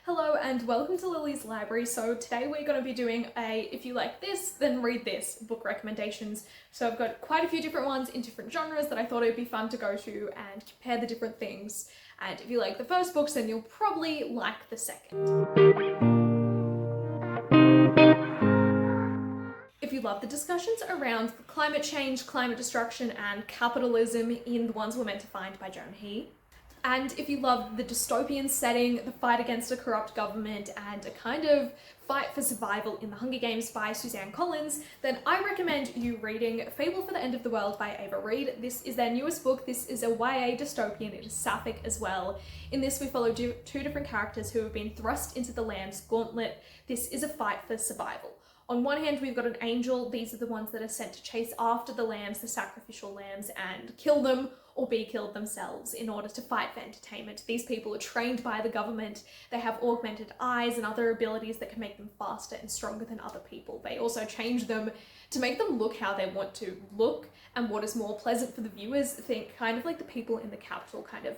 Hello and welcome to Lily's Library. So today we're going to be doing a if you like this, then read this book recommendations. So I've got quite a few different ones in different genres that I thought it would be fun to go to and compare the different things. And if you like the first books, then you'll probably like the second. If you love the discussions around climate change, climate destruction, and capitalism in The Ones We're Meant to Find by Joan He, and if you love the dystopian setting, the fight against a corrupt government, and a kind of fight for survival in the Hunger Games by Suzanne Collins, then I recommend you reading Fable for the End of the World by Ava Reid. This is their newest book. This is a YA dystopian. It is sapphic as well. In this, we follow two different characters who have been thrust into the Lamb's Gauntlet. This is a fight for survival. On one hand, we've got an angel. These are the ones that are sent to chase after the lambs, the sacrificial lambs, and kill them or be killed themselves in order to fight for entertainment. These people are trained by the government. They have augmented eyes and other abilities that can make them faster and stronger than other people. They also change them to make them look how they want to look and what is more pleasant for the viewers. Think kind of like the people in the Capitol, kind of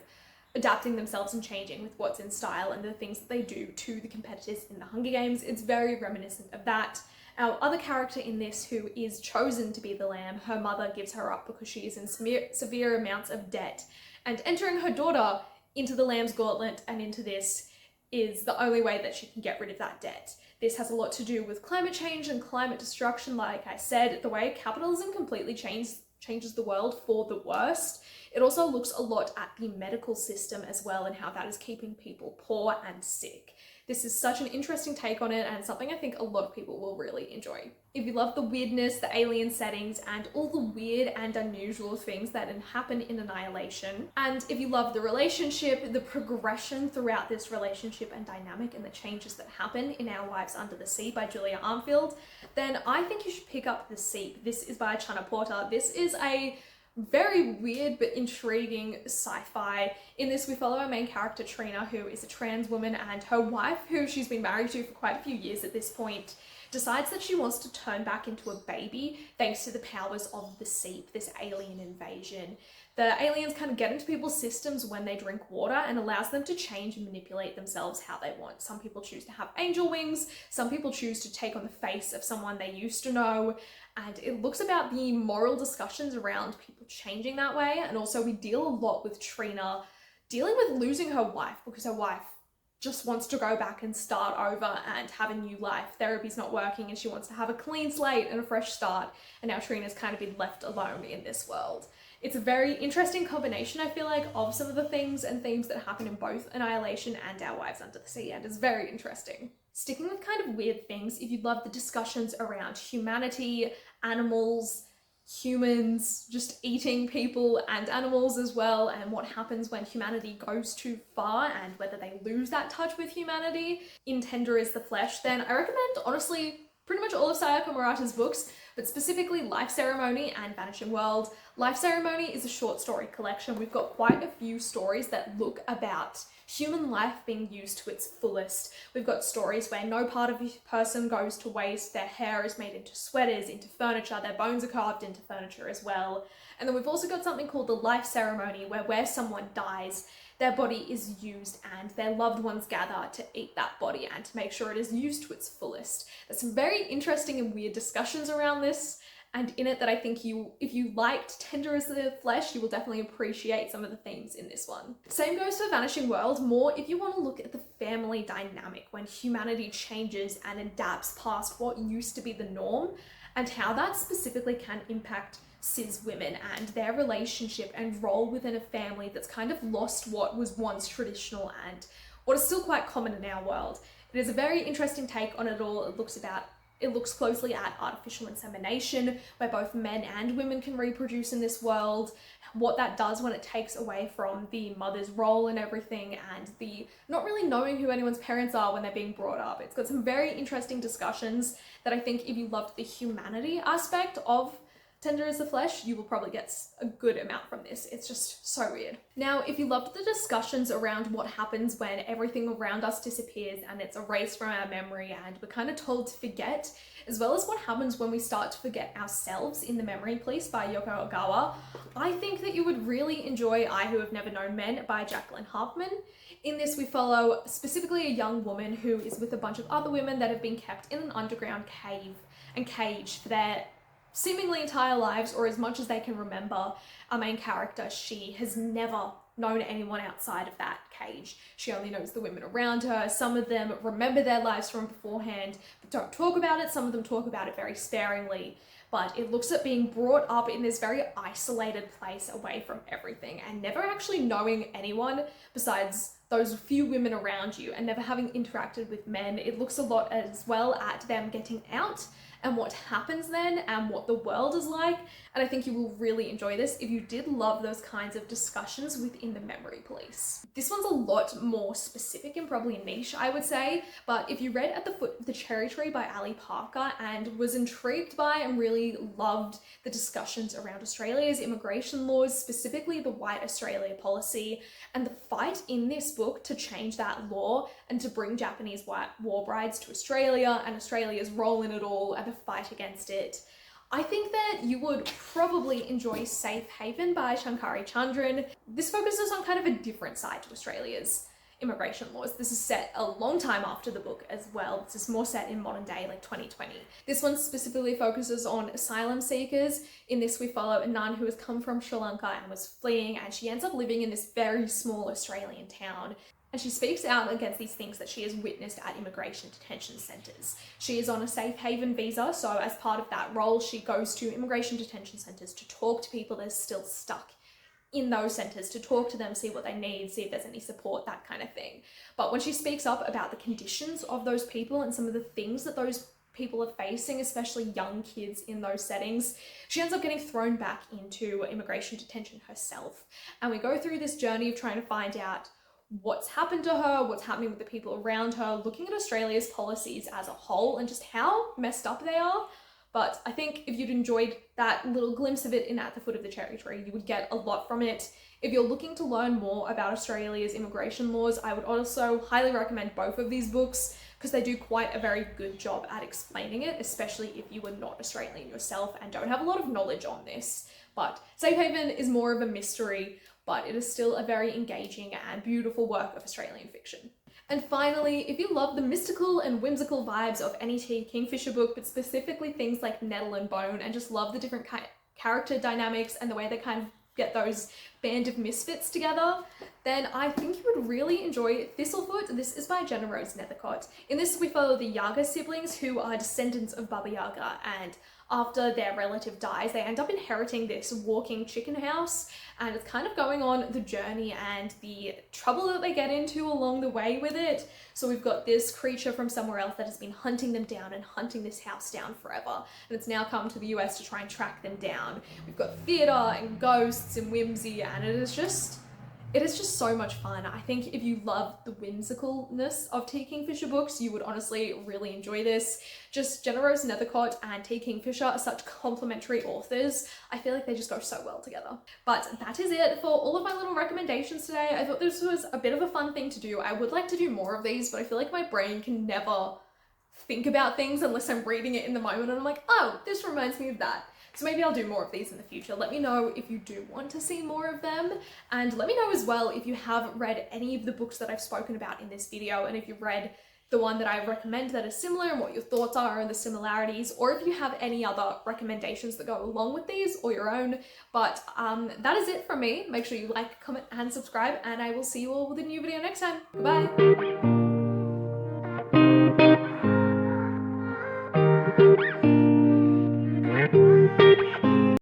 adapting themselves and changing with what's in style and the things that they do to the competitors in the Hunger Games. It's very reminiscent of that. Our other character in this, who is chosen to be the lamb, her mother gives her up because she is in severe amounts of debt, and entering her daughter into the Lamb's Gauntlet and into this is the only way that she can get rid of that debt. This has a lot to do with climate change and climate destruction. Like I said, the way capitalism completely changes the world for the worst. It also looks a lot at the medical system as well and how that is keeping people poor and sick. This is such an interesting take on it and something I think a lot of people will really enjoy. If you love the weirdness, the alien settings, and all the weird and unusual things that happen in Annihilation, and if you love the relationship, the progression throughout this relationship and dynamic and the changes that happen in Our Lives Under the Sea by Julia Armfield, then I think you should pick up The Seep. This is by Channa Porter. This is a very weird but intriguing sci-fi. In this, we follow our main character Trina, who is a trans woman, and her wife, who she's been married to for quite a few years at this point, decides that she wants to turn back into a baby thanks to the powers of the Seep, this alien invasion. The aliens kind of get into people's systems when they drink water and allows them to change and manipulate themselves how they want. Some people choose to have angel wings, some people choose to take on the face of someone they used to know, and it looks about the moral discussions around people changing that way. And also we deal a lot with Trina dealing with losing her wife because her wife just wants to go back and start over and have a new life. Therapy's not working and she wants to have a clean slate and a fresh start, and now Trina's kind of been left alone in this world. It's a very interesting combination, I feel like, of some of the things and themes that happen in both Annihilation and Our Lives Under the Sea, and it's very interesting. Sticking with kind of weird things, if you love the discussions around humanity, animals, humans, just eating people and animals as well, and what happens when humanity goes too far and whether they lose that touch with humanity in Tender is the Flesh, then I recommend, honestly, pretty much all of Sayaka Murata's books, but specifically Life Ceremony and Vanishing World. Life Ceremony is a short story collection. We've got quite a few stories that look about human life being used to its fullest. We've got stories where no part of a person goes to waste, their hair is made into sweaters, into furniture, their bones are carved into furniture as well. And then we've also got something called the Life Ceremony, where someone dies, their body is used and their loved ones gather to eat that body and to make sure it is used to its fullest. There's some very interesting and weird discussions around this, and in it that I think if you liked Tender as the Flesh, you will definitely appreciate some of the themes in this one. Same goes for Vanishing World, more if you want to look at the family dynamic when humanity changes and adapts past what used to be the norm, and how that specifically can impact cis women and their relationship and role within a family that's kind of lost what was once traditional and what is still quite common in our world. It is a very interesting take on it all. It looks closely at artificial insemination, where both men and women can reproduce in this world, what that does when it takes away from the mother's role and everything, and the not really knowing who anyone's parents are when they're being brought up. It's got some very interesting discussions that I think if you loved the humanity aspect of tender as the flesh, you will probably get a good amount from this. It's just so weird. Now, if you loved the discussions around what happens when everything around us disappears and it's erased from our memory and we're kind of told to forget, as well as what happens when we start to forget ourselves in The Memory Police by Yoko Ogawa, I think that you would really enjoy I Who Have Never Known Men by Jacqueline Harpman. In this, we follow specifically a young woman who is with a bunch of other women that have been kept in an underground cave and caged for their seemingly entire lives, or as much as they can remember. Our main character, she has never known anyone outside of that cage. She only knows the women around her. Some of them remember their lives from beforehand, but don't talk about it. Some of them talk about it very sparingly. But it looks at being brought up in this very isolated place away from everything and never actually knowing anyone besides those few women around you and never having interacted with men. It looks a lot as well at them getting out and what happens then and what the world is like. And I think you will really enjoy this if you did love those kinds of discussions within The Memory Police. This one's a lot more specific and probably niche, I would say, but if you read At the Foot of the Cherry Tree by Ali Parker and was intrigued by and really loved the discussions around Australia's immigration laws, specifically the White Australia policy, and the fight in this book to change that law and to bring Japanese white war brides to Australia and Australia's role in it all and the fight against it, I think that you would probably enjoy Safe Haven by Shankari Chandran. This focuses on kind of a different side to Australia's immigration laws. This is set a long time after the book as well. This is more set in modern day, like 2020. This one specifically focuses on asylum seekers. In this, we follow a nun who has come from Sri Lanka and was fleeing, and she ends up living in this very small Australian town. And she speaks out against these things that she has witnessed at immigration detention centres. She is on a safe haven visa, so as part of that role, she goes to immigration detention centres to talk to people that are still stuck in those centres, to talk to them, see what they need, see if there's any support, that kind of thing. But when she speaks up about the conditions of those people and some of the things that those people are facing, especially young kids in those settings, she ends up getting thrown back into immigration detention herself. And we go through this journey of trying to find out what's happened to her, what's happening with the people around her, looking at Australia's policies as a whole and just how messed up they are. But I think if you'd enjoyed that little glimpse of it in At the Foot of the Cherry Tree, you would get a lot from it. If you're looking to learn more about Australia's immigration laws, I would also highly recommend both of these books because they do quite a very good job at explaining it, especially if you are not Australian yourself and don't have a lot of knowledge on this. But Safe Haven is more of a mystery, but it is still a very engaging and beautiful work of Australian fiction. And finally, if you love the mystical and whimsical vibes of any T. Kingfisher book, but specifically things like Nettle and Bone, and just love the different character dynamics and the way they kind of get those band of misfits together, then I think you would really enjoy Thistlefoot. This is by Jenna Rose Nethercott. In this, we follow the Yaga siblings, who are descendants of Baba Yaga, and after their relative dies, they end up inheriting this walking chicken house, and it's kind of going on the journey and the trouble that they get into along the way with it. So we've got this creature from somewhere else that has been hunting them down and hunting this house down forever, and it's now come to the US to try and track them down. We've got theatre and ghosts and whimsy, and it is just so much fun. I think if you love the whimsicalness of T. Kingfisher books, you would honestly really enjoy this. Just Jenna Rose Nethercott and T. Kingfisher are such complementary authors. I feel like they just go so well together. But that is it for all of my little recommendations today. I thought this was a bit of a fun thing to do. I would like to do more of these, but I feel like my brain can never think about things unless I'm reading it in the moment and I'm like, oh, this reminds me of that. So maybe I'll do more of these in the future. Let me know if you do want to see more of them, and let me know as well if you have read any of the books that I've spoken about in this video, and if you've read the one that I recommend that is similar and what your thoughts are and the similarities, or if you have any other recommendations that go along with these or your own. But that is it from me. Make sure you like, comment, and subscribe, and I will see you all with a new video next time. Goodbye.